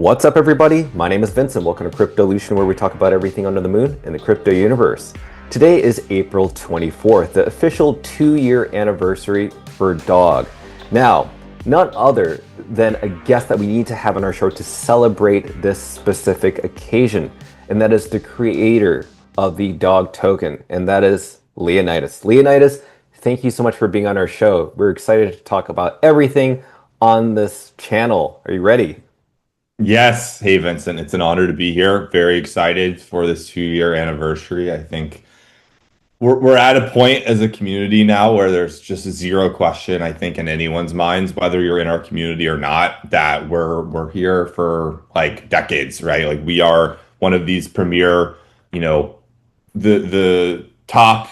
What's up, everybody? My name is Vincent. Welcome to Cryptolution, where we talk about everything under the moon in the crypto universe. Today is April 24th, the official 2-year anniversary for Dog. Now, none other than a guest that we need to have on our show to celebrate this specific occasion, and that is the creator of the Dog token, and that is Leonidas. Leonidas, thank you so much for being on our show. We're excited to talk about everything on this channel. Are you ready? Yes. Hey, Vincent. It's an honor to be here. Very excited for this 2-year anniversary. I think we're at a point as a community now where there's just zero question, I think, in anyone's minds, whether you're in our community or not, that we're here for like decades, right? Like we are one of these premier, you know, the top,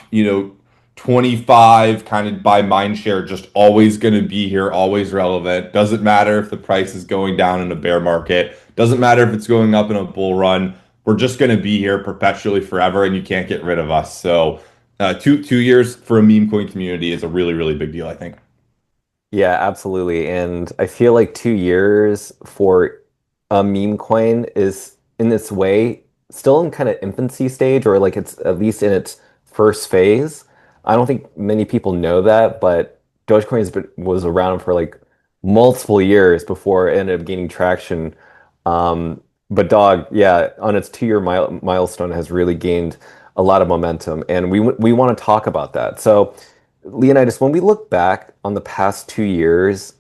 25 kind of by mind share, just always going to be here, always relevant. Doesn't matter if the price is going down in a bear market, doesn't matter if it's going up in a bull run. We're just going to be here perpetually forever, and you can't get rid of us. So, two years for a meme coin community is a really, really big deal, I think. Yeah, absolutely. And I feel like 2 years for a meme coin is in this way still in kind of infancy stage, or like it's at least in its first phase. I don't think many people know that, but Dogecoin was around for like multiple years before it ended up gaining traction. But Dog, yeah, on its 2-year milestone has really gained a lot of momentum, and we want to talk about that. So, Leonidas, when we look back on the past 2 years,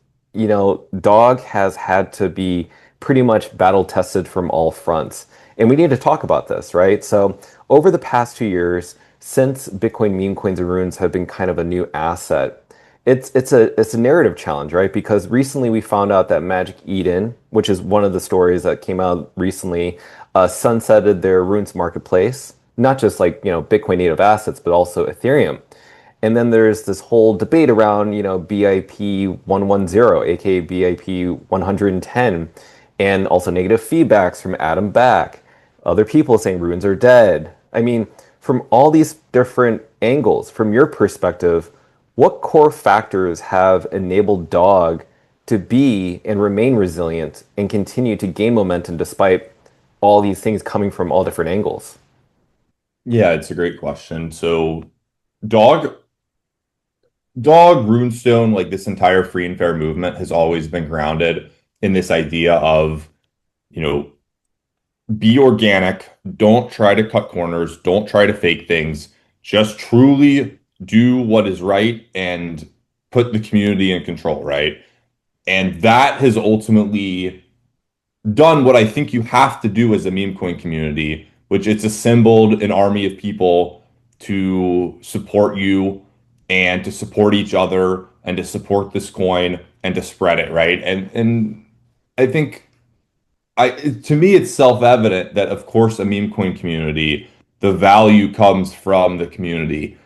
Dog has had to be pretty much battle tested from all fronts. And we need to talk about this, right? So, over the past 2 years, since Bitcoin meme coins and runes have been kind of a new asset, it's a narrative challenge, right? Because recently we found out that Magic Eden, which is one of the stories that came out recently, sunsetted their runes marketplace, not just like Bitcoin native assets, but also Ethereum. And then there's this whole debate around, BIP 110, aka BIP 110, and also negative feedbacks from Adam Back. Other people saying runes are dead. I mean, from all these different angles, from your perspective, what core factors have enabled Dog to be and remain resilient and continue to gain momentum despite all these things coming from all different angles? Yeah, it's a great question. So, Dog, Dog, Runestone, like this entire free and fair movement has always been grounded in this idea of, you know, be organic, don't try to cut corners, don't try to fake things, just truly do what is right and put the community in control, right? And that has ultimately done what I think you have to do as a meme coin community, which it's assembled an army of people to support you and to support each other and to support this coin and to spread it, right? And I think to me it's self-evident that of course a meme coin community, the value comes from the community.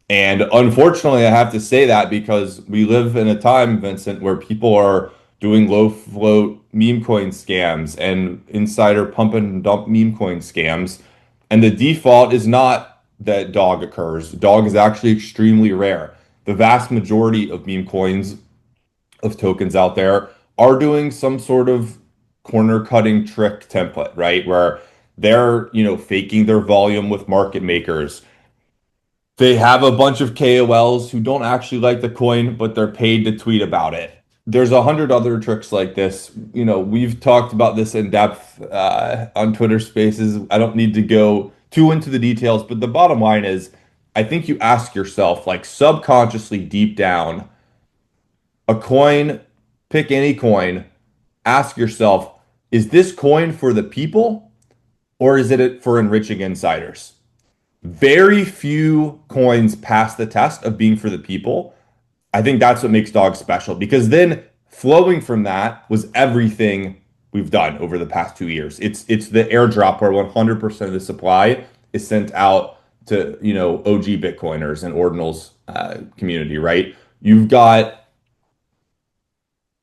And unfortunately, I have to say that because we live in a time, Vincent, where people are doing low float meme coin scams and insider pump and dump meme coin scams. And the default is not that dog occurs. Dog is actually extremely rare. The vast majority of meme coins, of tokens out there, are doing some sort of corner cutting trick template, right? Where they're, faking their volume with market makers. They have a bunch of KOLs who don't actually like the coin, but they're paid to tweet about it. There's 100 other tricks like this. We've talked about this in depth on Twitter Spaces. I don't need to go too into the details, but the bottom line is, I think you ask yourself, like subconsciously deep down, a coin, pick any coin, ask yourself, is this coin for the people or is it for enriching insiders? Very few coins pass the test of being for the people. I think that's what makes Dog special because then flowing from that was everything we've done over the past 2 years. It's the airdrop where 100% of the supply is sent out to OG Bitcoiners and Ordinals community, right? You've got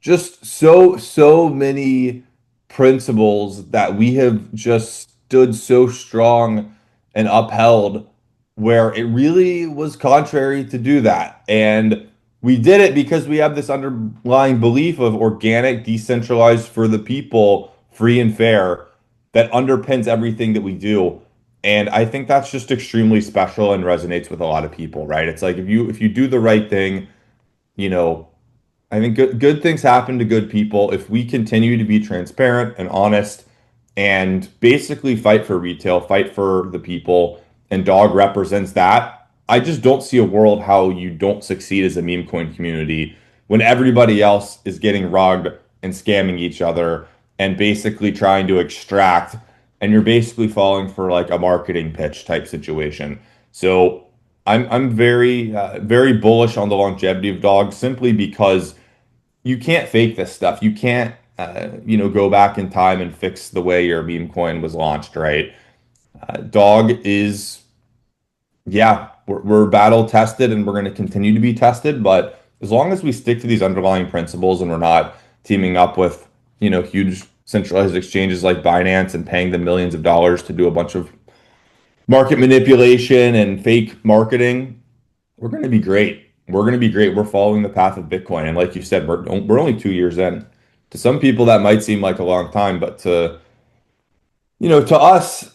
just so many principles that we have just stood so strong and upheld where it really was contrary to do that. And we did it because we have this underlying belief of organic, decentralized for the people free and fair that underpins everything that we do. And I think that's just extremely special and resonates with a lot of people, right? It's like if you do the right thing, you know, I think good things happen to good people if we continue to be transparent and honest and basically fight for retail, fight for the people, and Dog represents that. I just don't see a world how you don't succeed as a meme coin community when everybody else is getting rugged and scamming each other and basically trying to extract, and you're basically falling for like a marketing pitch type situation. So I'm very bullish on the longevity of Dog simply because you can't fake this stuff. You can't, go back in time and fix the way your meme coin was launched, right? Dog is, yeah, we're battle tested and we're going to continue to be tested. But as long as we stick to these underlying principles and we're not teaming up with, huge centralized exchanges like Binance and paying them millions of dollars to do a bunch of market manipulation and fake marketing, we're going to be great. We're going to be great. We're following the path of Bitcoin. And like you said, we're only 2 years in. To some people, that might seem like a long time, but to us,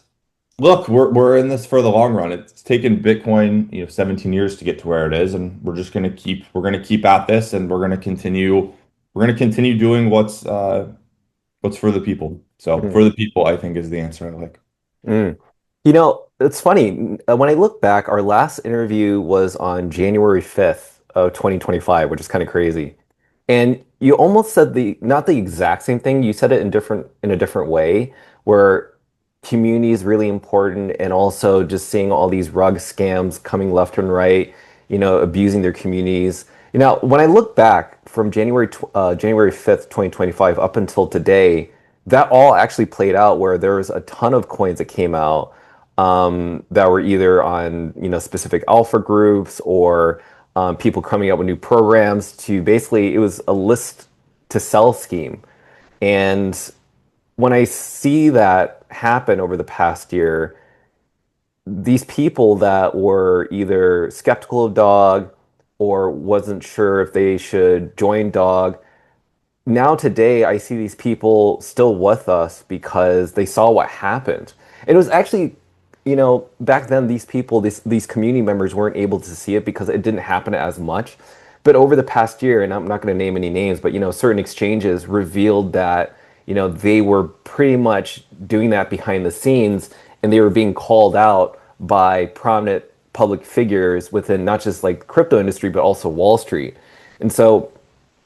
look, we're in this for the long run. It's taken Bitcoin, 17 years to get to where it is, and we're going to keep at this, and we're going to continue doing what's for the people. So for the people, I think is the answer I like. Mm. It's funny. When I look back, our last interview was on January 5th of 2025, which is kind of crazy. And you almost said not the exact same thing. You said it in a different way, where community is really important and also just seeing all these rug scams coming left and right, abusing their communities. When I look back from January 5th, 2025 up until today, that all actually played out where there was a ton of coins that came out that were either on specific alpha groups or people coming up with new programs to basically it was a list to sell scheme. And when I see that happen over the past year, these people that were either skeptical of dog or wasn't sure if they should join dog, now today I see these people still with us because they saw what happened. And it was actually, back then these people, these community members weren't able to see it because it didn't happen as much. But over the past year, and I'm not going to name any names, but certain exchanges revealed that, they were pretty much doing that behind the scenes and they were being called out by prominent public figures within not just like the crypto industry, but also Wall Street. And so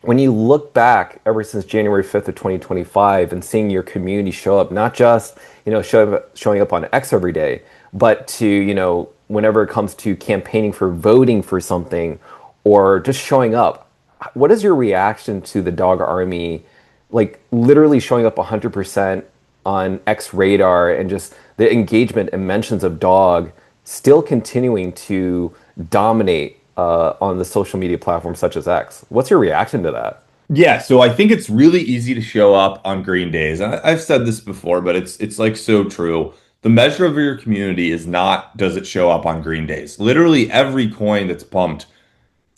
when you look back ever since January 5th of 2025 and seeing your community show up, not just, showing up on X every day, but to, whenever it comes to campaigning for voting for something or just showing up, what is your reaction to the dog army, like literally showing up 100% on X radar and just the engagement and mentions of dog still continuing to dominate on the social media platforms such as X? What's your reaction to that? Yeah, so I think it's really easy to show up on green days. I've said this before, but it's like so true. The measure of your community is not does it show up on green days. Literally every coin that's pumped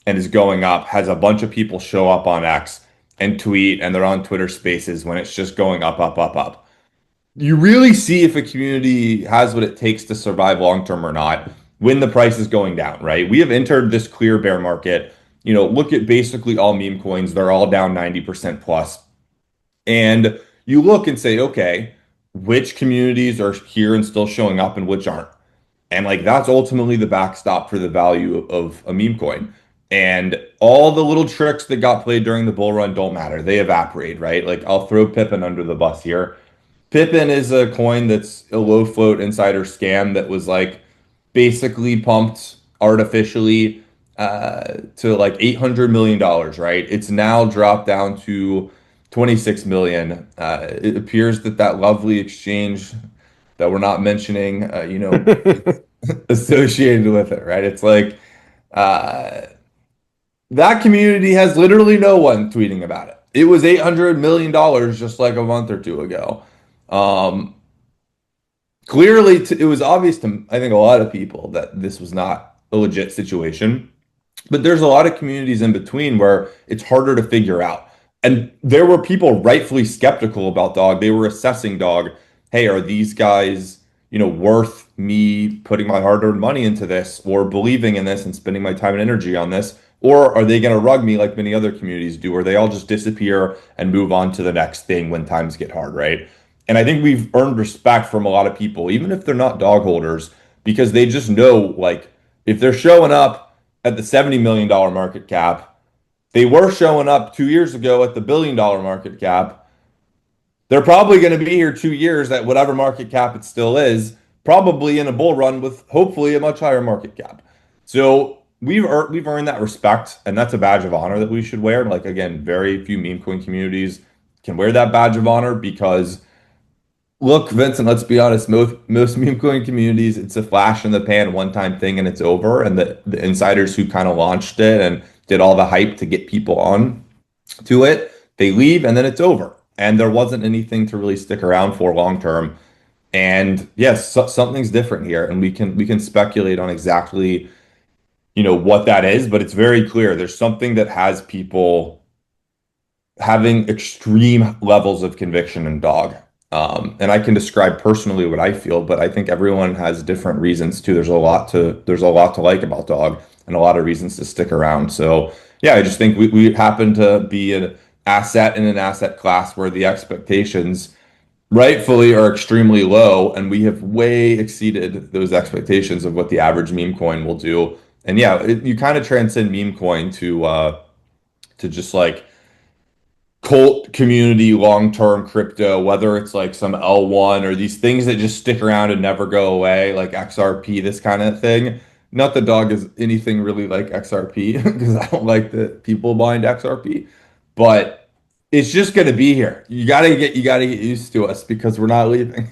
and is going up has a bunch of people show up on X and tweet and they're on Twitter Spaces when it's just going up, up, up, up. You really see if a community has what it takes to survive long term or not when the price is going down, right? We have entered this clear bear market. Look at basically all meme coins, they're all down 90% plus. And you look and say, okay, which communities are here and still showing up and which aren't? And like that's ultimately the backstop for the value of a meme coin. And all the little tricks that got played during the bull run don't matter. They evaporate, right? Like I'll throw Pippin under the bus here. Pippin is a coin that's a low float insider scam that was like basically pumped artificially to like $800 million, right? It's now dropped down to 26 million. It appears that lovely exchange that we're not mentioning, associated with it, right? It's like uh, that community has literally no one tweeting about it. It was $800 million just like a month or two ago. Um, Clearly, it was obvious to I think a lot of people that this was not a legit situation. But there's a lot of communities in between where it's harder to figure out. And there were people rightfully skeptical about Dog. They were assessing Dog. Hey, are these guys, worth me putting my hard-earned money into this or believing in this and spending my time and energy on this? Or are they going to rug me like many other communities do, where they all just disappear and move on to the next thing when times get hard, right? And I think we've earned respect from a lot of people, even if they're not dog holders, because they just know, like, if they're showing up at the $70 million market cap, they were showing up 2 years ago at the $1 billion market cap. They're probably going to be here 2 years at whatever market cap it still is, probably in a bull run with hopefully a much higher market cap. So we've earned that respect, and that's a badge of honor that we should wear. Like again, very few meme coin communities can wear that badge of honor because look, Vincent, let's be honest, most meme coin communities, it's a flash in the pan, one-time thing, and it's over. And the insiders who kind of launched it and did all the hype to get people on to it, they leave and then it's over. And there wasn't anything to really stick around for long term. And yes, something's different here, and we can speculate on exactly, what that is, but it's very clear there's something that has people having extreme levels of conviction in dog. And I can describe personally what I feel, but I think everyone has different reasons too. There's a lot to like about dog and a lot of reasons to stick around. So yeah, I just think we happen to be an asset in an asset class where the expectations rightfully are extremely low, and we have way exceeded those expectations of what the average meme coin will do. And yeah, you kind of transcend meme coin to just like cult community long-term crypto, whether it's like some L1 or these things that just stick around and never go away, like XRP, this kind of thing. Not that dog is anything really like XRP because I don't like the people behind XRP, but it's just going to be here. You got to get used to us because we're not leaving.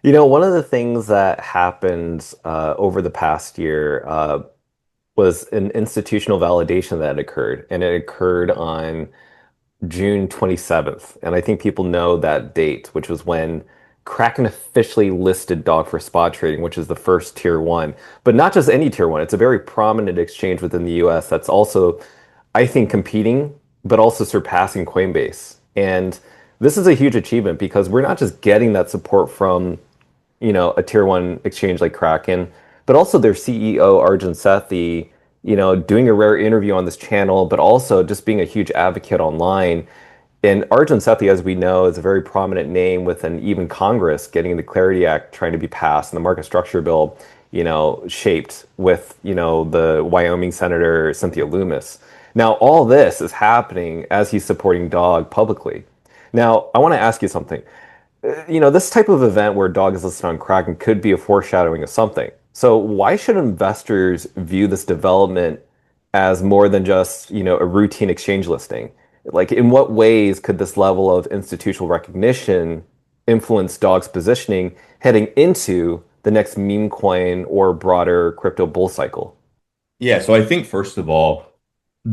One of the things that happened over the past year was an institutional validation that occurred, and it occurred on June 27th. And I think people know that date, which was when Kraken officially listed Dog for spot trading, which is the first tier one. But not just any tier one, it's a very prominent exchange within the US that's also, I think, competing, but also surpassing Coinbase. And this is a huge achievement because we're not just getting that support from, a tier one exchange like Kraken, but also their CEO, Arjun Sethi, doing a rare interview on this channel, but also just being a huge advocate online. And Arjun Sethi, as we know, is a very prominent name within even Congress getting the Clarity Act trying to be passed and the market structure bill, shaped with, the Wyoming Senator Cynthia Lummis. Now, all this is happening as he's supporting Dog publicly. Now, I want to ask you something. This type of event where Dog is listed on Kraken could be a foreshadowing of something. So why should investors view this development as more than just, a routine exchange listing? Like, in what ways could this level of institutional recognition influence Dog's positioning heading into the next meme coin or broader crypto bull cycle? Yeah, so I think first of all,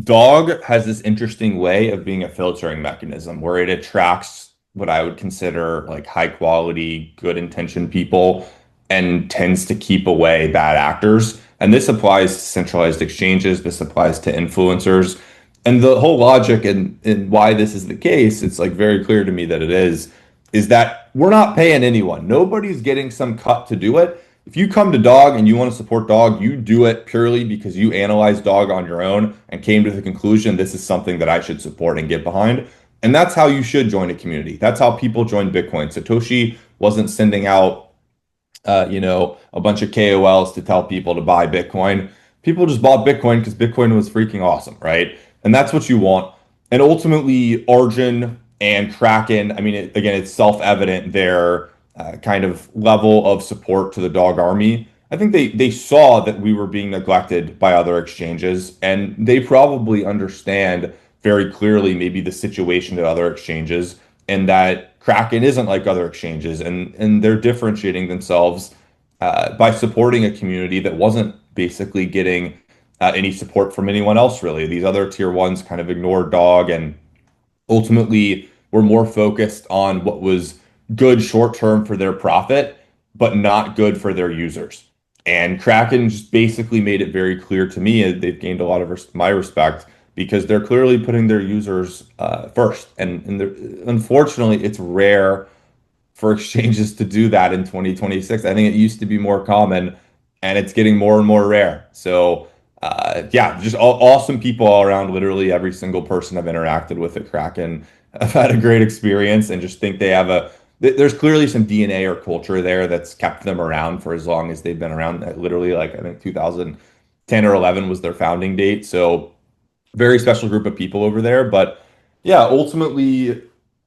Dog has this interesting way of being a filtering mechanism where it attracts what I would consider like high quality, good intentioned people and tends to keep away bad actors. And this applies to centralized exchanges, this applies to influencers. And the whole logic and why this is the case, it's like very clear to me that it is that we're not paying anyone. Nobody's getting some cut to do it. If you come to Dog and you want to support Dog, you do it purely because you analyze Dog on your own and came to the conclusion this is something that I should support and get behind. And that's how you should join a community. That's how people join Bitcoin. Satoshi wasn't sending out, a bunch of KOLs to tell people to buy Bitcoin. People just bought Bitcoin because Bitcoin was freaking awesome, right? And that's what you want. And ultimately, Arjun and Kraken, I mean, again, it's self-evident their kind of level of support to the dog army. I think they saw that we were being neglected by other exchanges, and they probably understand very clearly maybe the situation at other exchanges, and that Kraken isn't like other exchanges, and they're differentiating themselves by supporting a community that wasn't basically getting any support from anyone else really. These other tier ones kind of ignored Dog and ultimately were more focused on what was good short term for their profit, but not good for their users. And Kraken just basically made it very clear to me, they've gained a lot of my respect because they're clearly putting their users first. And unfortunately, it's rare for exchanges to do that in 2026. I think it used to be more common and it's getting more and more rare. So, yeah, just awesome people all around. Literally every single person I've interacted with at Kraken, I've had a great experience and just think they have there's clearly some DNA or culture there that's kept them around for as long as they've been around. Literally, like I think 2010 or 11 was their founding date. So, very special group of people over there. But yeah, ultimately,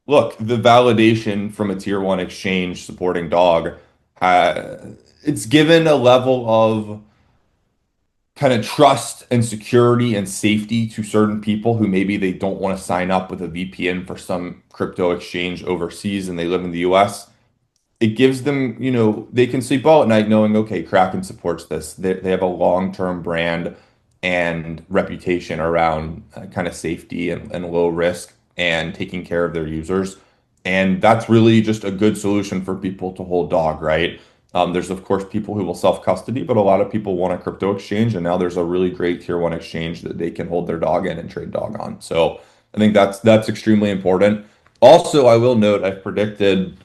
look, the validation from a tier one exchange supporting Dog, uh, it's given a level of kind of trust and security and safety to certain people who maybe they don't want to sign up with a VPN for some crypto exchange overseas and they live in the US. It gives them, they can sleep well at night knowing, okay, Kraken supports this. They have a long-term brand and reputation around kind of safety and low risk and taking care of their users. And that's really just a good solution for people to hold Dog, right? There's of course people who will self-custody, but a lot of people want a crypto exchange, and now there's a really great tier one exchange that they can hold their Dog in and trade Dog on. So I think that's extremely important. Also, I will note I've predicted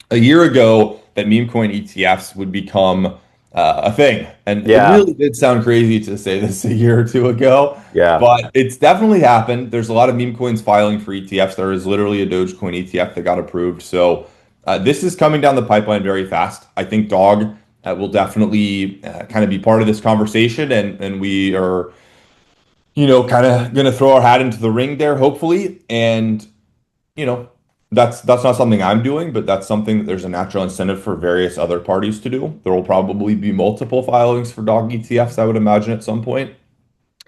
a year ago that meme coin ETFs would become a thing. And it Yeah, really did sound crazy to say this a year or two ago, yeah. but it's definitely happened. There's a lot of meme coins filing for ETFs. There is literally a Dogecoin ETF that got approved. So this is coming down the pipeline very fast. I think Dog will definitely kind of be part of this conversation, and we are, kind of going to throw our hat into the ring there, hopefully. And you know, that's not something I'm doing, but that's something that there's a natural incentive for various other parties to do. There will probably be multiple filings for dog ETFs, I would imagine, at some point.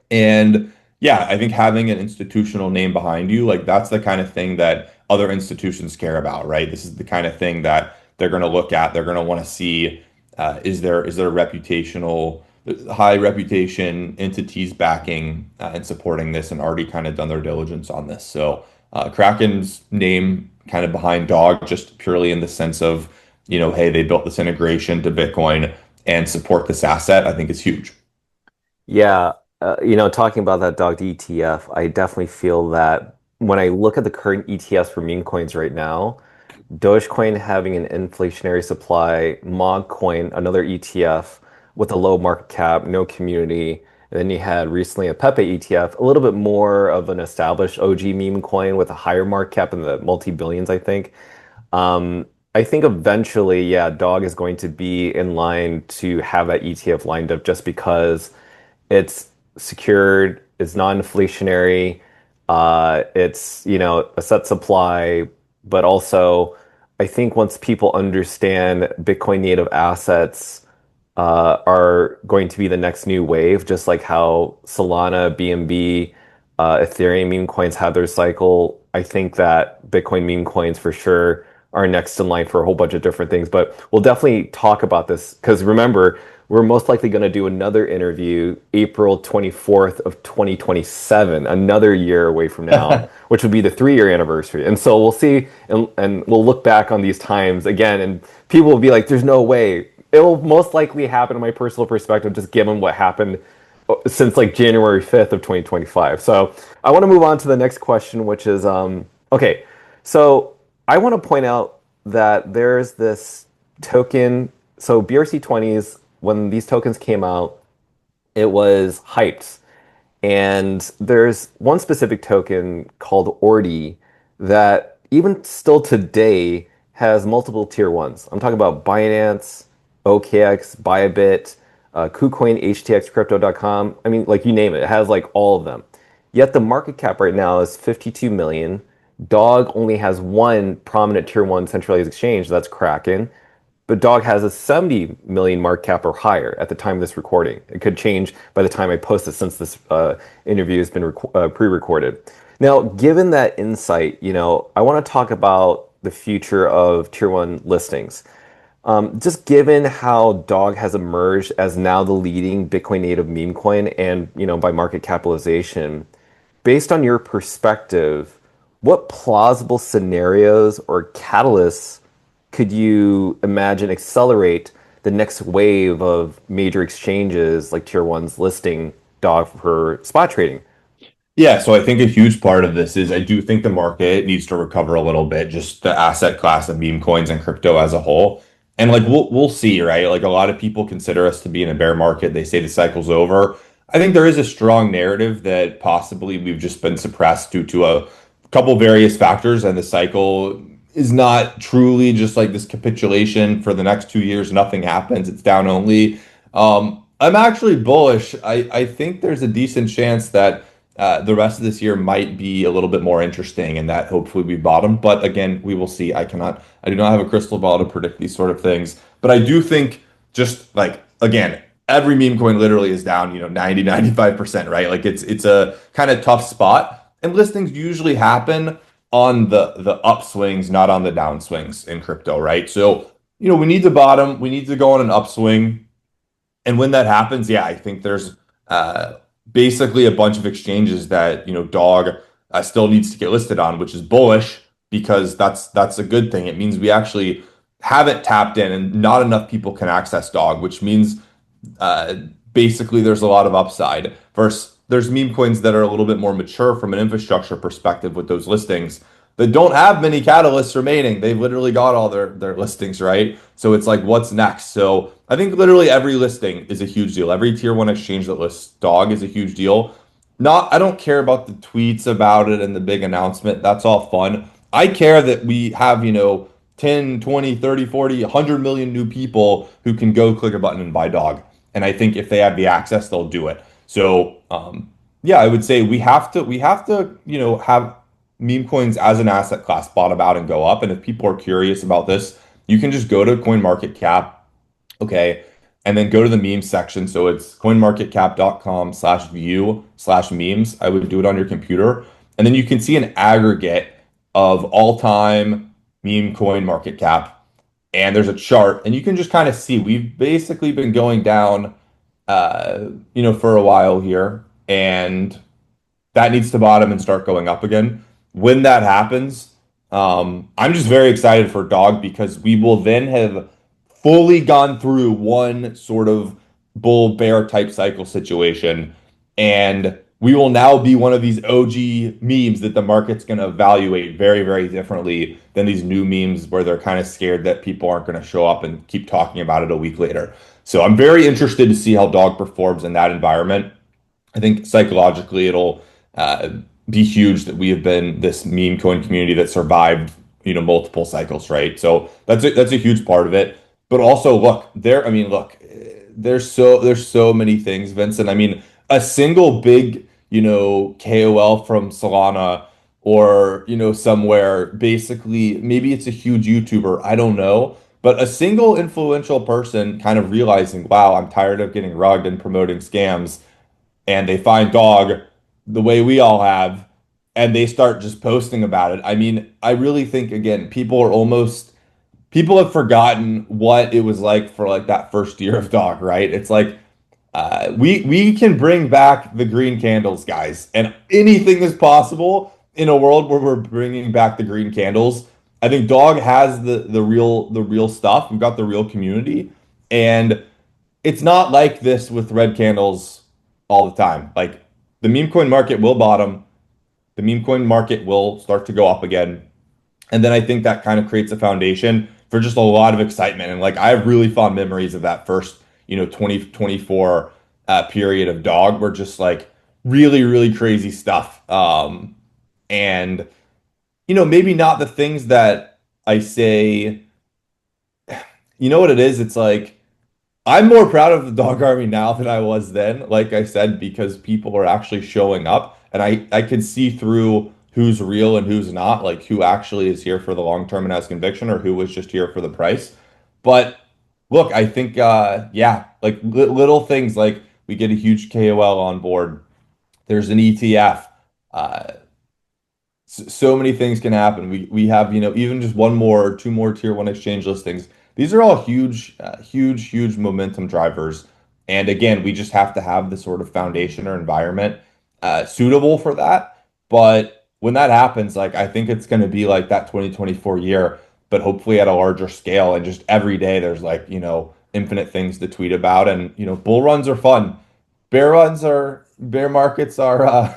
And yeah, I think having an institutional name behind you, like that's the kind of thing that other institutions care about, right? This is the kind of thing that they're going to look at. They're going to want to see is there reputational high reputation entities backing and supporting this and already kind of done their diligence on this. So Kraken's name kind of behind Dog, just purely in the sense of, hey, they built this integration to Bitcoin and support this asset, I think is huge. Yeah, talking about that dog ETF, I definitely feel that when I look at the current ETFs for meme coins right now, Dogecoin having an inflationary supply, Coin, another ETF with a low market cap, no community, and then you had recently a Pepe ETF, a little bit more of an established OG meme coin with a higher market cap in the multi-billions, I think. I think eventually, yeah, Dog is going to be in line to have that ETF lined up just because it's secured, it's non-inflationary, it's, a set supply, but also I think once people understand Bitcoin native assets are going to be the next new wave, just like how Solana, BNB, Ethereum meme coins have their cycle. I think that Bitcoin meme coins for sure are next in line for a whole bunch of different things. But we'll definitely talk about this because remember, we're most likely going to do another interview April 24th of 2027, another year away from now, which would be the 3-year anniversary. And so we'll see and we'll look back on these times again and people will be like, there's no way. It will most likely happen in my personal perspective, just given what happened since like January 5th of 2025. So I want to move on to the next question, which is okay. So I want to point out that there's this token. So BRC20s, when these tokens came out, it was hyped. And there's one specific token called Ordi that even still today has multiple tier ones. I'm talking about Binance, OKX, Bybit, KuCoin, HTXCrypto.com. I mean, like you name it, it has like all of them. Yet the market cap right now is 52 million. Dog only has one prominent tier one centralized exchange, that's Kraken. But Dog has a 70 million market cap or higher at the time of this recording. It could change by the time I post it since this interview has been pre-recorded. Now, given that insight, I want to talk about the future of tier one listings. Just given how Dog has emerged as now the leading Bitcoin native meme coin and, by market capitalization, based on your perspective, what plausible scenarios or catalysts could you imagine accelerate the next wave of major exchanges like tier ones listing Dog for spot trading? Yeah, so I think a huge part of this is I do think the market needs to recover a little bit, just the asset class of meme coins and crypto as a whole. And like we'll see, right? Like a lot of people consider us to be in a bear market. They say the cycle's over. I think there is a strong narrative that possibly we've just been suppressed due to a couple various factors, and the cycle is not truly just like this capitulation for the next 2 years. Nothing happens. It's down only. I'm actually bullish. I think there's a decent chance that the rest of this year might be a little bit more interesting and that hopefully we bottom. But again, we will see. I do not have a crystal ball to predict these sort of things. But I do think just like, again, every meme coin literally is down, 90, 95%, right? Like it's a kind of tough spot. And listings usually happen on the upswings, not on the downswings in crypto, right? So, we need to bottom, we need to go on an upswing. And when that happens, yeah, I think there's uh, basically a bunch of exchanges that Dog still needs to get listed on, which is bullish because that's a good thing. It means we actually haven't tapped in, and not enough people can access Dog, which means uh, basically there's a lot of upside. Versus there's meme coins that are a little bit more mature from an infrastructure perspective with those listings that don't have many catalysts remaining. They've literally got all their listings, right? So it's like, what's next? So I think literally every listing is a huge deal. Every tier one exchange that lists Dog is a huge deal. I don't care about the tweets about it and the big announcement. That's all fun. I care that we have, 10, 20, 30, 40, 100 million new people who can go click a button and buy Dog. And I think if they have the access, they'll do it. So, yeah, I would say we have to, have meme coins as an asset class bottom out and go up. And if people are curious about this, you can just go to CoinMarketCap, okay, and then go to the meme section. So it's coinmarketcap.com/view/memes. I would do it on your computer. And then you can see an aggregate of all-time meme coin market cap. And there's a chart, and you can just kind of see we've basically been going down for a while here. And that needs to bottom and start going up again. When that happens, I'm just very excited for Dog because we will then have fully gone through one sort of bull bear type cycle situation. And we will now be one of these OG memes that the market's going to evaluate very, very differently than these new memes where they're kind of scared that people aren't going to show up and keep talking about it a week later. So I'm very interested to see how Dog performs in that environment. I think psychologically it'll uh, be huge that we have been this meme coin community that survived, multiple cycles, right? So that's a huge part of it. But also, look, I mean, look, there's so many things, Vincent. I mean, a single big, KOL from Solana or, somewhere, basically, maybe it's a huge YouTuber, I don't know. But a single influential person kind of realizing, wow, I'm tired of getting rugged and promoting scams, and they find Dog the way we all have, and they start just posting about it. I mean, I really think again, people have forgotten what it was like for like that first year of Dog, right? It's like we can bring back the green candles, guys, and anything is possible in a world where we're bringing back the green candles. I think Dog has the real stuff. We've got the real community, and it's not like this with red candles all the time. Like the meme coin market will bottom, the meme coin market will start to go up again. And then I think that kind of creates a foundation for just a lot of excitement. And like I have really fond memories of that first, 2024 period of Dog where just like really, really crazy stuff. And maybe not the things that I say, what it is? It's like I'm more proud of the Dog Army now than I was then, like I said, because people are actually showing up and I can see through who's real and who's not, like who actually is here for the long term and has conviction or who was just here for the price. But look, I think yeah, like little things like we get a huge KOL on board. There's an ETF. Uh, so many things can happen. We have, even just one more or two more tier one exchange listings. These are all huge, huge momentum drivers. And again, we just have to have the sort of foundation or environment suitable for that. But when that happens, like I think it's going to be like that 2024 year, but hopefully at a larger scale. And just every day there's like, infinite things to tweet about. And, bull runs are fun. Bear markets are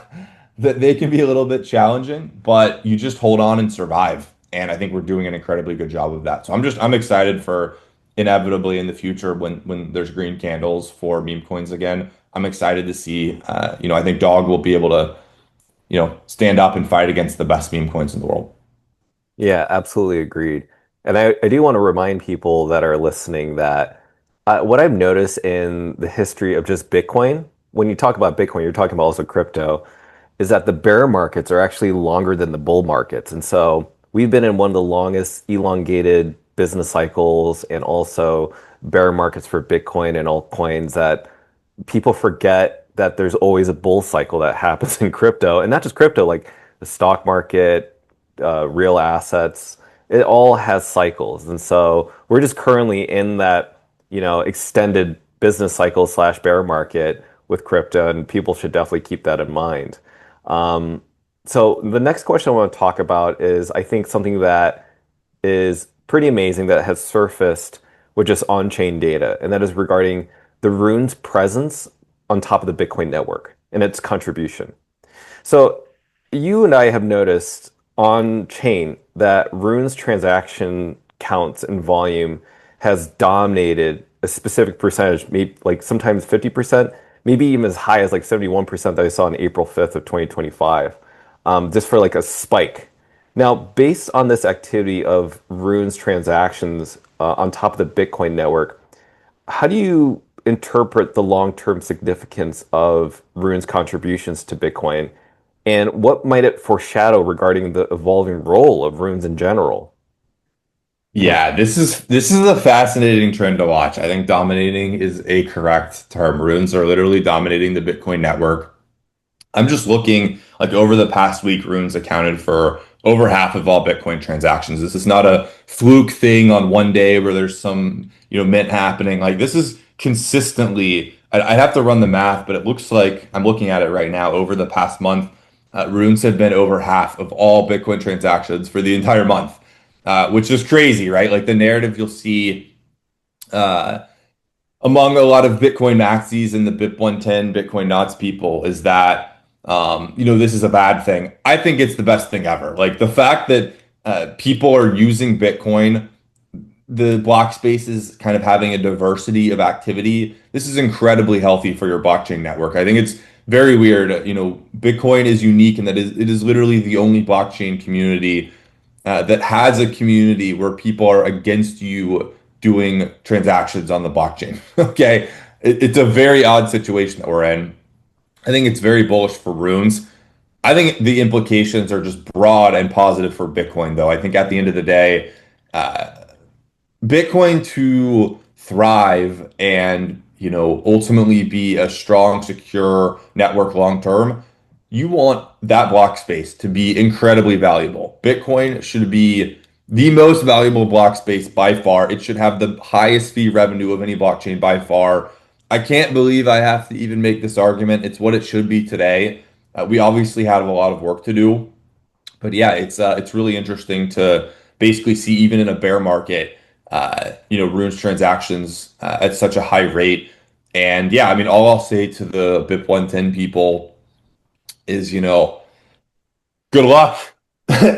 that they can be a little bit challenging, but you just hold on and survive. And I think we're doing an incredibly good job of that. So I'm excited for inevitably in the future when there's green candles for meme coins again. I'm excited to see, I think Dog will be able to, stand up and fight against the best meme coins in the world. Yeah, absolutely agreed. And I do want to remind people that are listening that what I've noticed in the history of just Bitcoin, when you talk about Bitcoin, you're talking about also crypto, is that the bear markets are actually longer than the bull markets. And so we've been in one of the longest elongated business cycles and also bear markets for Bitcoin and altcoins that people forget that there's always a bull cycle that happens in crypto, and not just crypto, like the stock market, real assets. It all has cycles, and so we're just currently in that, extended business cycle slash bear market with crypto, and people should definitely keep that in mind. Um, so the next question I want to talk about is, I think something that is pretty amazing that has surfaced with just on-chain data, and that is regarding the rune's presence on top of the Bitcoin network and its contribution. So you and I have noticed on chain that Rune's transaction counts and volume has dominated a specific percentage, maybe like sometimes 50%, maybe even as high as like 71% that I saw on April 5th of 2025, just for like a spike. Now, based on this activity of Rune's transactions on top of the Bitcoin network, how do you interpret the long-term significance of Rune's contributions to Bitcoin, and what might it foreshadow regarding the evolving role of runes in general? Yeah, this is a fascinating trend to watch. I think dominating is a correct term. Runes are literally dominating the Bitcoin network. I'm just looking like over the past week, Runes accounted for over half of all Bitcoin transactions. This is not a fluke thing on one day where there's some, mint happening. Like this is consistently, I'd have to run the math, but it looks like I'm looking at it right now over the past month. Runes have been over half of all Bitcoin transactions for the entire month, which is crazy, right? Like the narrative you'll see uh, among a lot of Bitcoin maxis and the BIP 110 Bitcoin Knots people is that this is a bad thing. I think it's the best thing ever. Like the fact that people are using Bitcoin, the block space is kind of having a diversity of activity. This is incredibly healthy for your blockchain network. I think it's very weird. Bitcoin is unique in that it is literally the only blockchain community that has a community where people are against you doing transactions on the blockchain. Okay. It's a very odd situation that we're in. I think it's very bullish for runes. I think the implications are just broad and positive for Bitcoin, though. I think at the end of the day, uh, Bitcoin to thrive and ultimately be a strong, secure network long term, you want that block space to be incredibly valuable. Bitcoin should be the most valuable block space by far. It should have the highest fee revenue of any blockchain by far. I can't believe I have to even make this argument. It's what it should be today. We obviously have a lot of work to do, but yeah, it's really interesting to basically see even in a bear market, Rune's transactions at such a high rate. And yeah, I mean, all I'll say to the BIP 110 people is, good luck.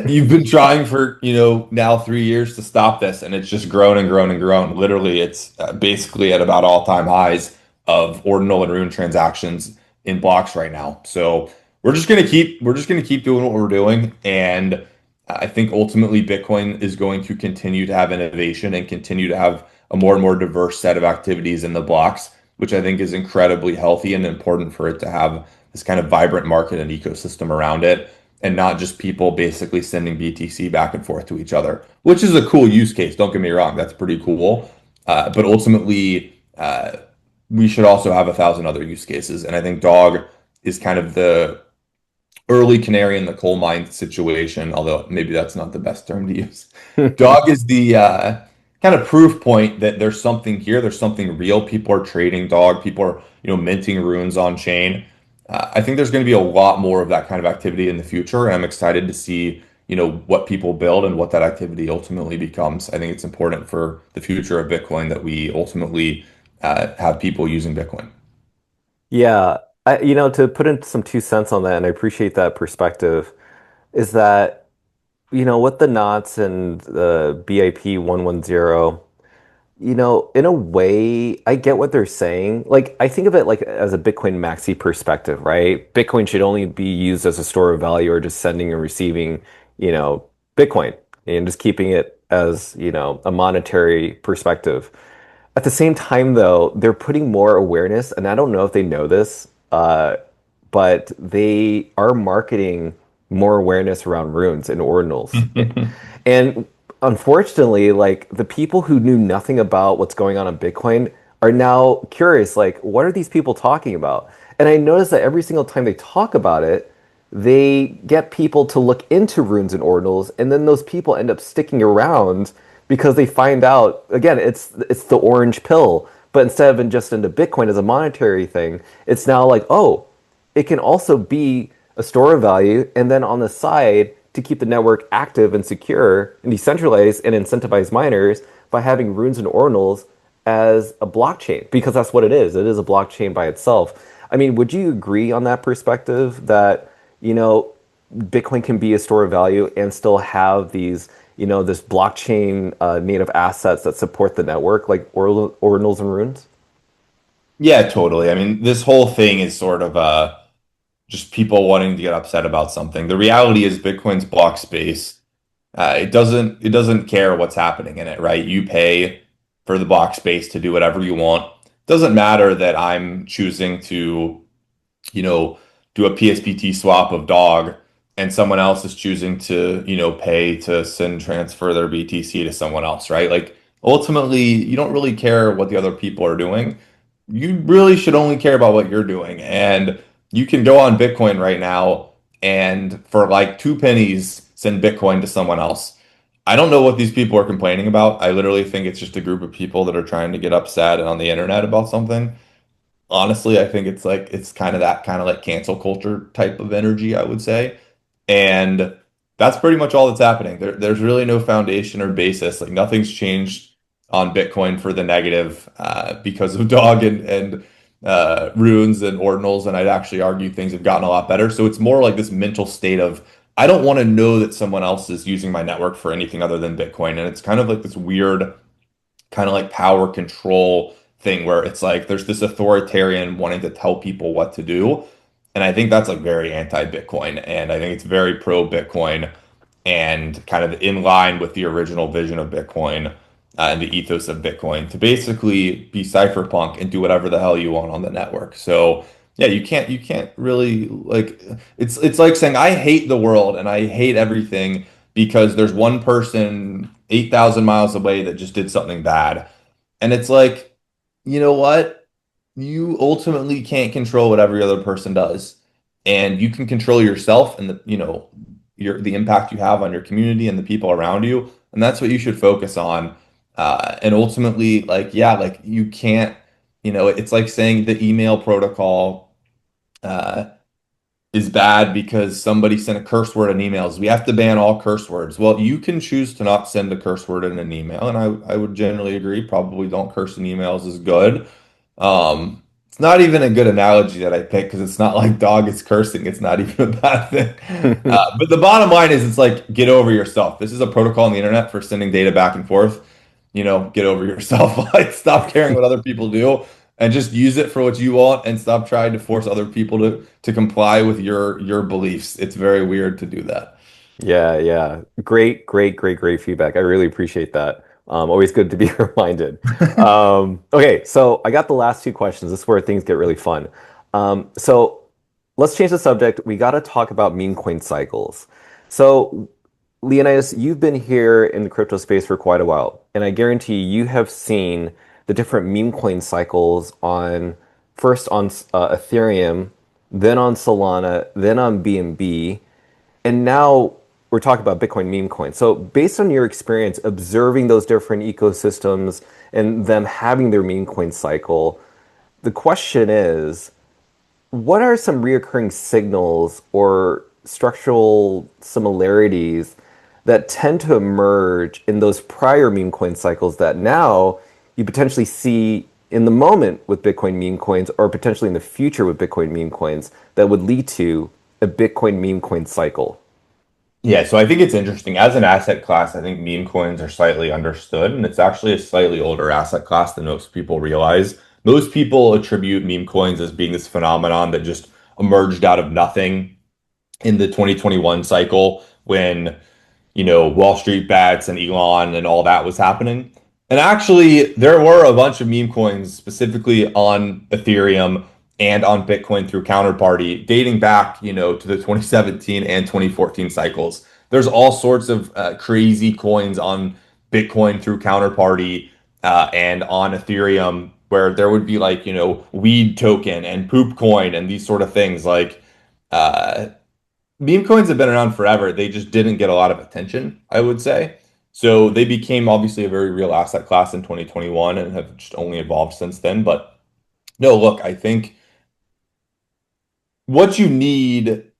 You've been trying for, now 3 years to stop this, and it's just grown and grown and grown. Literally, it's basically at about all-time highs of ordinal and rune transactions in blocks right now. So we're just gonna keep doing what we're doing, and I think ultimately Bitcoin is going to continue to have innovation and continue to have a more and more diverse set of activities in the blocks, which I think is incredibly healthy and important for it to have this kind of vibrant market and ecosystem around it and not just people basically sending BTC back and forth to each other, which is a cool use case. Don't get me wrong, that's pretty cool. But ultimately, we should also have 1,000 other use cases. And I think Dog is kind of the early canary in the coal mine situation, although maybe that's not the best term to use. Dog is the kind of proof point that there's something here, there's something real. People are trading Dog, people are, minting runes on chain. I think there's going to be a lot more of that kind of activity in the future, and I'm excited to see, what people build and what that activity ultimately becomes. I think it's important for the future of Bitcoin that we ultimately have people using Bitcoin. Yeah, To put in some 2 cents on that, and I appreciate that perspective, is that, with the knots and the BIP 110, in a way, I get what they're saying. Like, I think of it like as a Bitcoin maxi perspective, right? Bitcoin should only be used as a store of value or just sending and receiving, you know, Bitcoin and just keeping it as, a monetary perspective. At the same time, though, they're putting more awareness, and I don't know if they know this, but they are marketing more awareness around runes and ordinals. And unfortunately, like the people who knew nothing about what's going on in Bitcoin are now curious, like, what are these people talking about? And I notice that every single time they talk about it, they get people to look into runes and ordinals, and then those people end up sticking around because they find out again it's the orange pill, but instead of just into Bitcoin as a monetary thing, it's now like, oh, it can also be a store of value, and then on the side to keep the network active and secure and decentralized and incentivize miners by having runes and ordinals as a blockchain, because that's what it is. It is a blockchain by itself. I mean, would you agree on that perspective that, you know, Bitcoin can be a store of value and still have these, this blockchain native assets that support the network, like ordinals and runes? Yeah, totally. I mean, this whole thing is sort of just people wanting to get upset about something. The reality is Bitcoin's block space. It doesn't care what's happening in it, right? You pay for the block space to do whatever you want. It doesn't matter that I'm choosing to, you know, do a PSPT swap of dog and someone else is choosing to, pay to send transfer their BTC to someone else, right? Like ultimately, you don't really care what the other people are doing. You really should only care about what you're doing. And you can go on Bitcoin right now and for like 2 pennies send Bitcoin to someone else. I don't know what these people are complaining about. I literally think it's just a group of people that are trying to get upset on the internet about something. Honestly, I think it's kind of that kind of like cancel culture type of energy, I would say. And that's pretty much all that's happening. There's really no foundation or basis. Like nothing's changed on Bitcoin for the negative because of dog and runes and ordinals. And I'd actually argue things have gotten a lot better. So it's more like this mental state of I don't want to know that someone else is using my network for anything other than Bitcoin. And it's kind of like this weird kind of like power control thing where it's like there's this authoritarian wanting to tell people what to do. And I think that's like very anti-Bitcoin. And I think it's very pro-Bitcoin and kind of in line with the original vision of Bitcoin and the ethos of Bitcoin to basically be cypherpunk and do whatever the hell you want on the network. So yeah, you can't really like it's like saying I hate the world and I hate everything because there's one person 8,000 miles away that just did something bad. And it's like, you know what? You ultimately can't control what every other person does. And you can control yourself and the impact you have on your community and the people around you. And that's what you should focus on. And ultimately, like, yeah, like you can't, it's like saying the email protocol uh, is bad because somebody sent a curse word in emails. We have to ban all curse words. Well, you can choose to not send a curse word in an email, and I would generally agree. Probably don't curse in emails is good. Um, it's not even a good analogy that I picked because it's not like dog is cursing. It's not even a bad thing. But the bottom line is, it's like get over yourself. This is a protocol on the internet for sending data back and forth. Get over yourself. Like, stop caring what other people do and just use it for what you want and stop trying to force other people to comply with your beliefs. It's very weird to do that. Yeah, yeah. Great, great, great, great feedback. I really appreciate that. Always good to be reminded. Okay, so I got the last two questions. This is where things get really fun. So let's change the subject. We got to talk about meme coin cycles. So, Leonidas, you've been here in the crypto space for quite a while, and I guarantee you have seen the different meme coin cycles on first on Ethereum, then on Solana, then on BNB. And now we're talking about Bitcoin meme coin. So based on your experience observing those different ecosystems and them having their meme coin cycle, the question is, what are some reoccurring signals or structural similarities that tend to emerge in those prior meme coin cycles that now you potentially see in the moment with Bitcoin meme coins or potentially in the future with Bitcoin meme coins that would lead to a Bitcoin meme coin cycle? Yeah, so I think it's interesting. As an asset class, I think meme coins are slightly understood, and it's actually a slightly older asset class than most people realize. Most people attribute meme coins as being this phenomenon that just emerged out of nothing in the 2021 cycle when Wall Street bets and Elon and all that was happening. And actually, there were a bunch of meme coins specifically on Ethereum and on Bitcoin through Counterparty dating back, to the 2017 and 2014 cycles. There's all sorts of crazy coins on Bitcoin through Counterparty and on Ethereum where there would be like, weed token and poop coin and these sort of things like uh, meme coins have been around forever. They just didn't get a lot of attention, I would say. So they became obviously a very real asset class in 2021 and have just only evolved since then. But no, look, I think what you need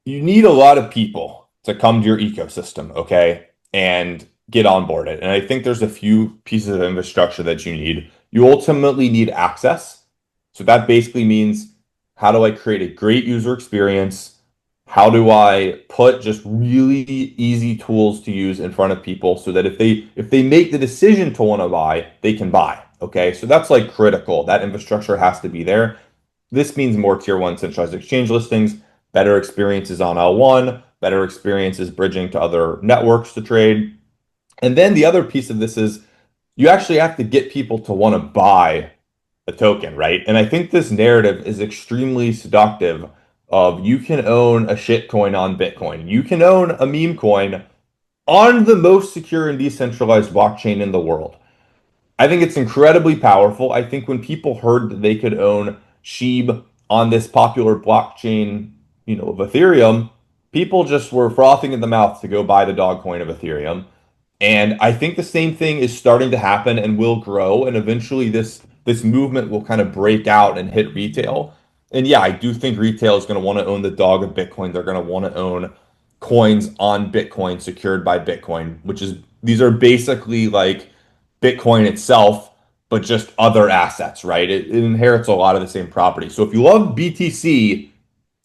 a lot of people to come to your ecosystem, okay, and get on board it. And I think there's a few pieces of infrastructure that you need. You ultimately need access. So that basically means how do I create a great user experience? How do I put just really easy tools to use in front of people so that if they make the decision to want to buy, they can buy. Okay. So that's like critical. That infrastructure has to be there. This means more tier one centralized exchange listings, better experiences on L1, better experiences bridging to other networks to trade. And then the other piece of this is you actually have to get people to want to buy a token, right? And I think this narrative is extremely seductive of you can own a shit coin on Bitcoin. You can own a meme coin on the most secure and decentralized blockchain in the world. I think it's incredibly powerful. I think when people heard that they could own SHIB on this popular blockchain, of Ethereum, people just were frothing at the mouth to go buy the dog coin of Ethereum. And I think the same thing is starting to happen and will grow. And eventually this movement will kind of break out and hit retail. And yeah, I do think retail is going to want to own the dog of Bitcoin. They're going to want to own coins on Bitcoin secured by Bitcoin, which is these are basically like Bitcoin itself, but just other assets, right? It inherits a lot of the same properties. So if you love BTC,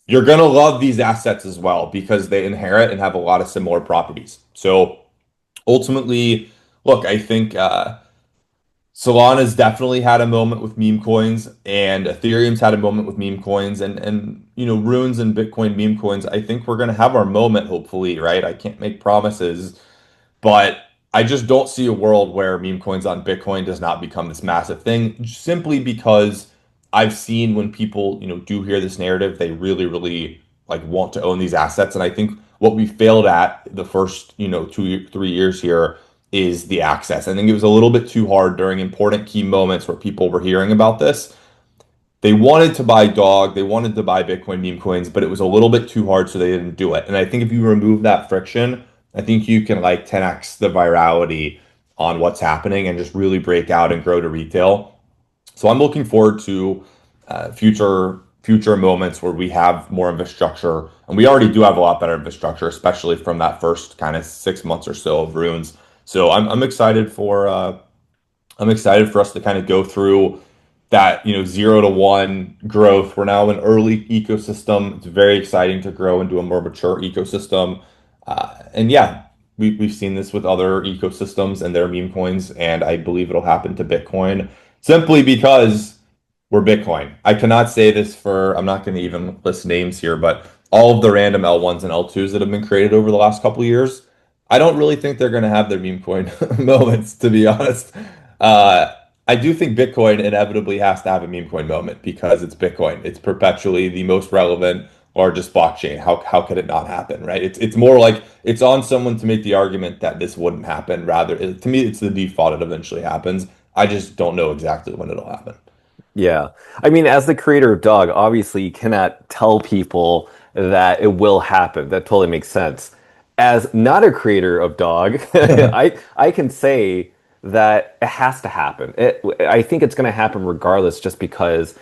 you're going to love these assets as well because they inherit and have a lot of similar properties. So ultimately, look, I think Solana's definitely had a moment with meme coins, and Ethereum's had a moment with meme coins, and Runes and Bitcoin meme coins. I think we're gonna have our moment, hopefully, right? I can't make promises, but I just don't see a world where meme coins on Bitcoin does not become this massive thing, simply because I've seen when people, do hear this narrative, they really, really like want to own these assets. And I think what we failed at the first, 2, 3 years here is the access. I think it was a little bit too hard during important key moments where people were hearing about this. They wanted to buy dog, they wanted to buy Bitcoin meme coins, but it was a little bit too hard, so they didn't do it. And I think if you remove that friction, I think you can like 10x the virality on what's happening and just really break out and grow to retail. So I'm looking forward to future moments where we have more infrastructure, and we already do have a lot better infrastructure, especially from that first kind of 6 months or so of runes. So I'm excited for us to kind of go through that, 0 to 1 growth. We're now an early ecosystem. It's very exciting to grow into a more mature ecosystem. And yeah, we've seen this with other ecosystems and their meme coins, and I believe it'll happen to Bitcoin simply because we're Bitcoin. I cannot say this I'm not going to even list names here, but all of the random L1s and L2s that have been created over the last couple of years, I don't really think they're going to have their meme coin moments, to be honest. Uh, I do think Bitcoin inevitably has to have a meme coin moment because it's Bitcoin. It's perpetually the most relevant, largest blockchain. How could it not happen, right? It's more like it's on someone to make the argument that this wouldn't happen. Rather, to me, it's the default. It eventually happens. I just don't know exactly when it'll happen. Yeah. I mean, as the creator of Dog, obviously you cannot tell people that it will happen. That totally makes sense. As not a creator of Dog, I can say that it has to happen. I think it's going to happen regardless, just because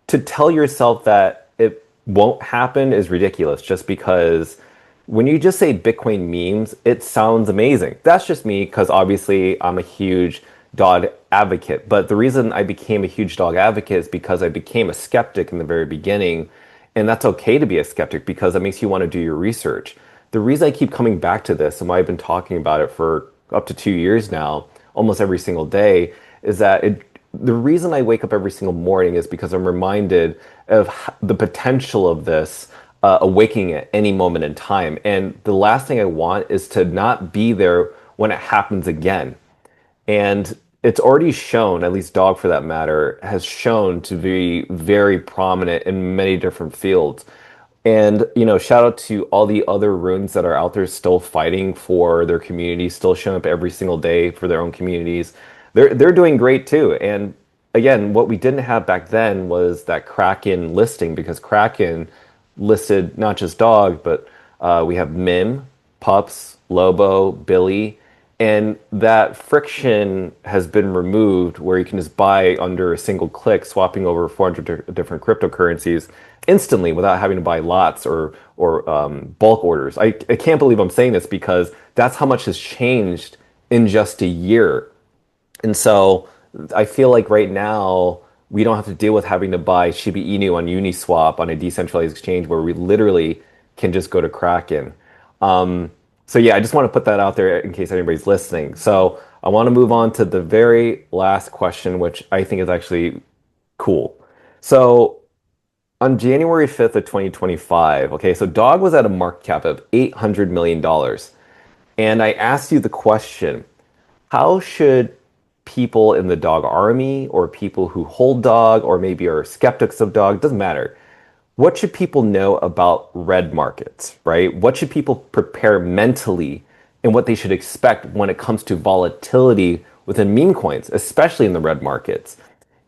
to tell yourself that it won't happen is ridiculous, just because when you just say Bitcoin memes, it sounds amazing. That's just me because obviously I'm a huge dog advocate. But the reason I became a huge dog advocate is because I became a skeptic in the very beginning. And that's okay to be a skeptic because it makes you want to do your research. The reason I keep coming back to this and why I've been talking about it for up to 2 years now, almost every single day, is that the reason I wake up every single morning is because I'm reminded of the potential of this awakening at any moment in time. And the last thing I want is to not be there when it happens again. And it's already shown, at least dog for that matter, has shown to be very prominent in many different fields. And, shout out to all the other runes that are out there still fighting for their communities, still showing up every single day for their own communities. They're doing great too. And again, what we didn't have back then was that Kraken listing because Kraken listed not just dog, but we have Mim, Pups, Lobo, Billy, and that friction has been removed where you can just buy under a single click, swapping over 400 different cryptocurrencies instantly without having to buy lots or bulk orders. I can't believe I'm saying this because that's how much has changed in just a year. And so I feel like right now we don't have to deal with having to buy Shiba Inu on Uniswap on a decentralized exchange where we literally can just go to Kraken. So yeah, I just want to put that out there in case anybody's listening. So I want to move on to the very last question, which I think is actually cool. So on January 5th of 2025, okay, so Dog was at a market cap of $800 million. Dollars. And I asked you the question, how should people in the dog army or people who hold dog or maybe are skeptics of dog, doesn't matter. What should people know about red markets, right? What should people prepare mentally and what they should expect when it comes to volatility within meme coins, especially in the red markets?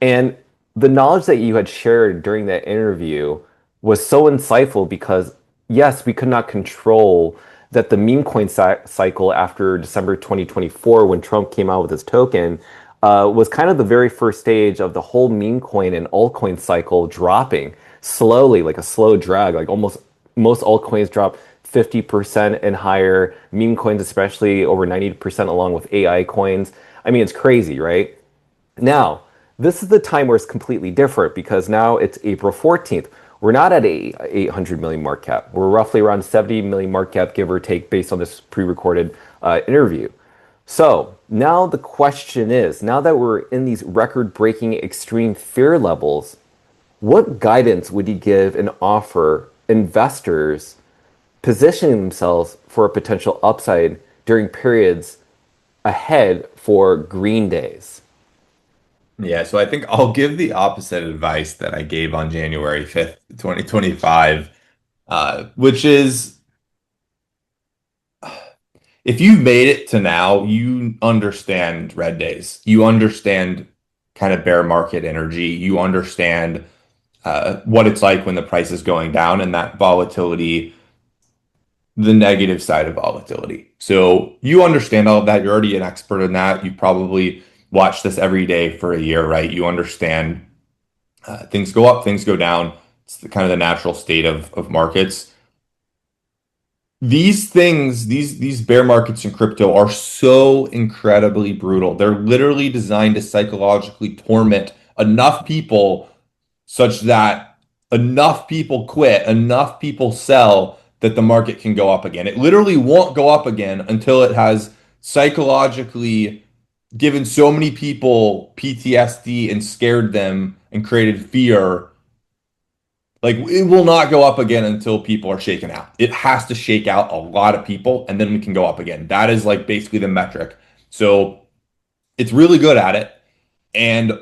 And the knowledge that you had shared during that interview was so insightful because, yes, we could not control that the meme coin cycle after December 2024, when Trump came out with his token, was kind of the very first stage of the whole meme coin and altcoin cycle dropping slowly, like a slow drag. Like almost most altcoins drop 50% and higher, meme coins especially over 90% along with AI coins. I mean, it's crazy, right? Now, this is the time where it's completely different because now it's April 14th. We're not at a 800 million market cap. We're roughly around 70 million market cap, give or take, based on this pre-recorded interview. So now the question is, now that we're in these record-breaking extreme fear levels, what guidance would you give and offer investors positioning themselves for a potential upside during periods ahead for green days? Yeah, so I think I'll give the opposite advice that I gave on January 5th, 2025, which is if you've made it to now, you understand red days. You understand kind of bear market energy. You understand what it's like when the price is going down and that volatility, the negative side of volatility. So you understand all of that. You're already an expert in that. You probably watch this every day for a year, right? You understand things go up, things go down. It's kind of the natural state of markets. These things, these bear markets in crypto are so incredibly brutal. They're literally designed to psychologically torment enough people such that enough people quit, enough people sell that the market can go up again. It literally won't go up again until it has psychologically given so many people PTSD and scared them and created fear. Like it will not go up again until people are shaken out. It has to shake out a lot of people and then we can go up again. That is like basically the metric. So it's really good at it. And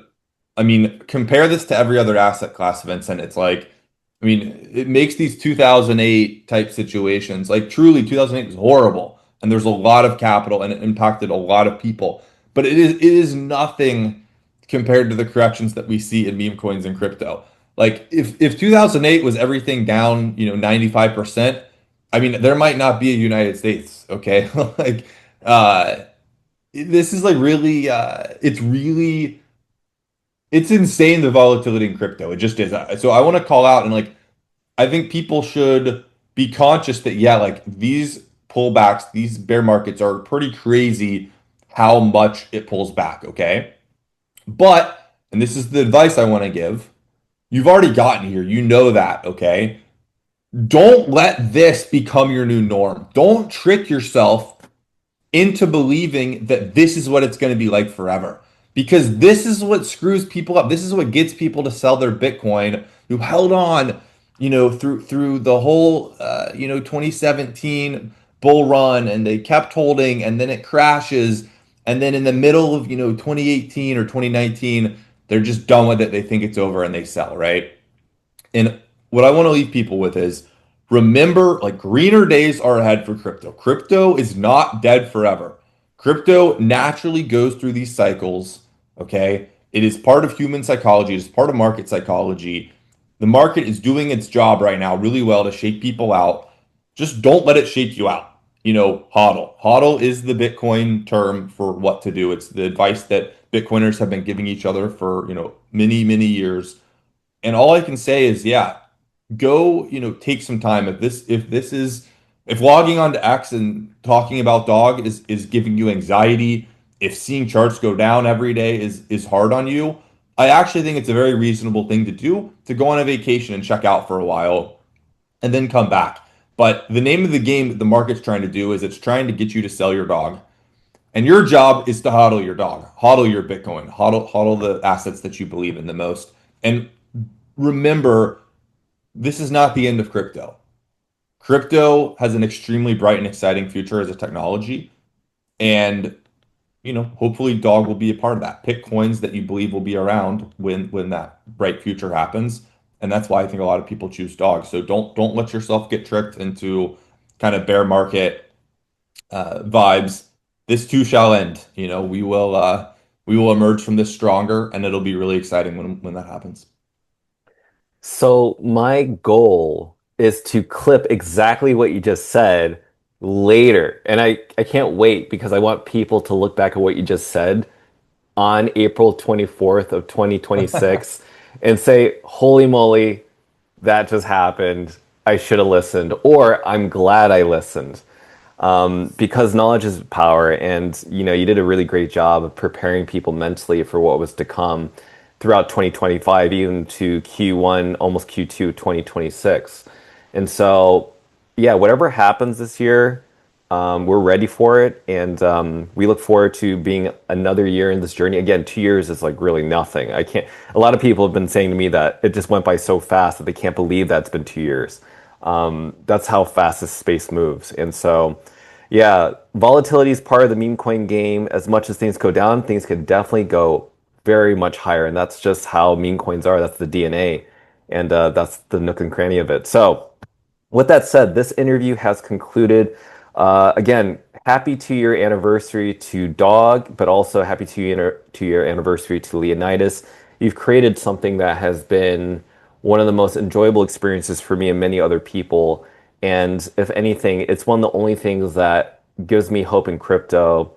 I mean, compare this to every other asset class, Vincent. It's like, I mean, it makes these 2008 type situations like truly 2008 was horrible. And there's a lot of capital and it impacted a lot of people. But it is nothing compared to the corrections that we see in meme coins and crypto. Like if 2008 was everything down, 95%, I mean, there might not be a United States, okay? Like this is like really it's insane the volatility in crypto. It just is. So I want to call out and like I think people should be conscious that yeah, like these pullbacks, these bear markets are pretty crazy how much it pulls back, okay? But, and this is the advice I want to give, you've already gotten here. You know that, okay? Don't let this become your new norm. Don't trick yourself into believing that this is what it's going to be like forever. Because this is what screws people up. This is what gets people to sell their Bitcoin who held on, through the whole 2017 bull run, and they kept holding, and then it crashes, and then in the middle of 2018 or 2019, they're just done with it. They think it's over and they sell, right? And what I want to leave people with is remember, like, greener days are ahead for crypto. Crypto is not dead forever. Crypto naturally goes through these cycles, okay? It is part of human psychology, it is part of market psychology. The market is doing its job right now really well to shake people out. Just don't let it shake you out. HODL. HODL is the Bitcoin term for what to do. It's the advice that Bitcoiners have been giving each other for, many, many years. And all I can say is, yeah, go, take some time. If logging onto X and talking about dog is giving you anxiety, if seeing charts go down every day is hard on you, I actually think it's a very reasonable thing to do, to go on a vacation and check out for a while and then come back. But the name of the game that the market's trying to do is it's trying to get you to sell your dog. And your job is to hodl your dog, hodl your Bitcoin, hodl the assets that you believe in the most. And remember, this is not the end of crypto. Crypto has an extremely bright and exciting future as a technology. And, hopefully dog will be a part of that. Pick coins that you believe will be around when that bright future happens. And that's why I think a lot of people choose dog. So don't let yourself get tricked into kind of bear market vibes. This too shall end. We will emerge from this stronger, and it'll be really exciting when that happens. So my goal is to clip exactly what you just said later. And I can't wait because I want people to look back at what you just said on April 24th of 2026 and say, holy moly, that just happened. I should have listened, or I'm glad I listened. Because knowledge is power, and you did a really great job of preparing people mentally for what was to come throughout 2025, even to Q1, almost Q2 2026. And so, yeah, whatever happens this year, we're ready for it, and we look forward to being another year in this journey. Again, 2 years is like really nothing. I can't. A lot of people have been saying to me that it just went by so fast that they can't believe that it's been 2 years. That's how fast this space moves. And so, yeah, volatility is part of the meme coin game. As much as things go down, things could definitely go very much higher. And that's just how meme coins are. That's the DNA. And that's the nook and cranny of it. So, with that said, this interview has concluded. Again, happy 2 year anniversary to Dog, but also happy 2 year anniversary to Leonidas. You've created something that has been one of the most enjoyable experiences for me and many other people. And if anything, it's one of the only things that gives me hope in crypto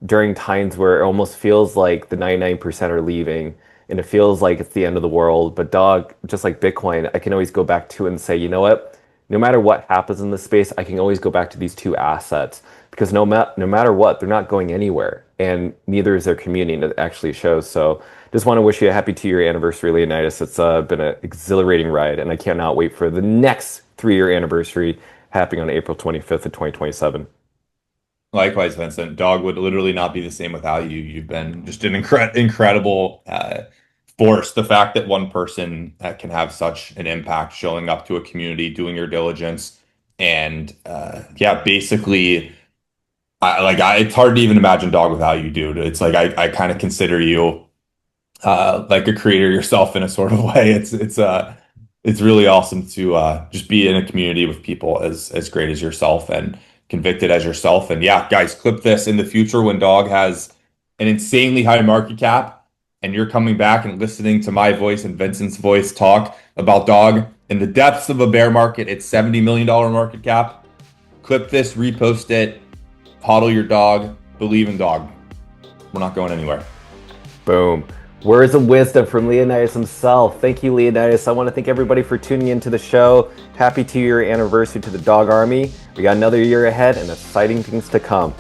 during times where it almost feels like the 99% are leaving and it feels like it's the end of the world. But Dog, just like Bitcoin, I can always go back to it and say, you know what? No matter what happens in this space, I can always go back to these two assets because no matter what, they're not going anywhere, and neither is their community. And it actually shows. So, just want to wish you a happy 2 year anniversary, Leonidas. It's been an exhilarating ride, and I cannot wait for the next 3 year anniversary happening on April 25th of 2027. Likewise, Vincent. Dog would literally not be the same without you. You've been just an incredible force. The fact that one person can have such an impact, showing up to a community, doing your diligence, and yeah, basically, it's hard to even imagine Dog without you, dude. It's like I kind of consider you like a creator yourself in a sort of way. It's really awesome to just be in a community with people as great as yourself and convicted as yourself. And yeah, guys, clip this in the future when Dog has an insanely high market cap and you're coming back and listening to my voice and Vincent's voice talk about Dog in the depths of a bear market. It's $70 million market cap. Clip this, repost it, hodl your dog, believe in Dog. We're not going anywhere. Boom. Words of wisdom from Leonidas himself. Thank you, Leonidas. I want to thank everybody for tuning into the show. Happy 2 year anniversary to the Dog Army. We got another year ahead and exciting things to come.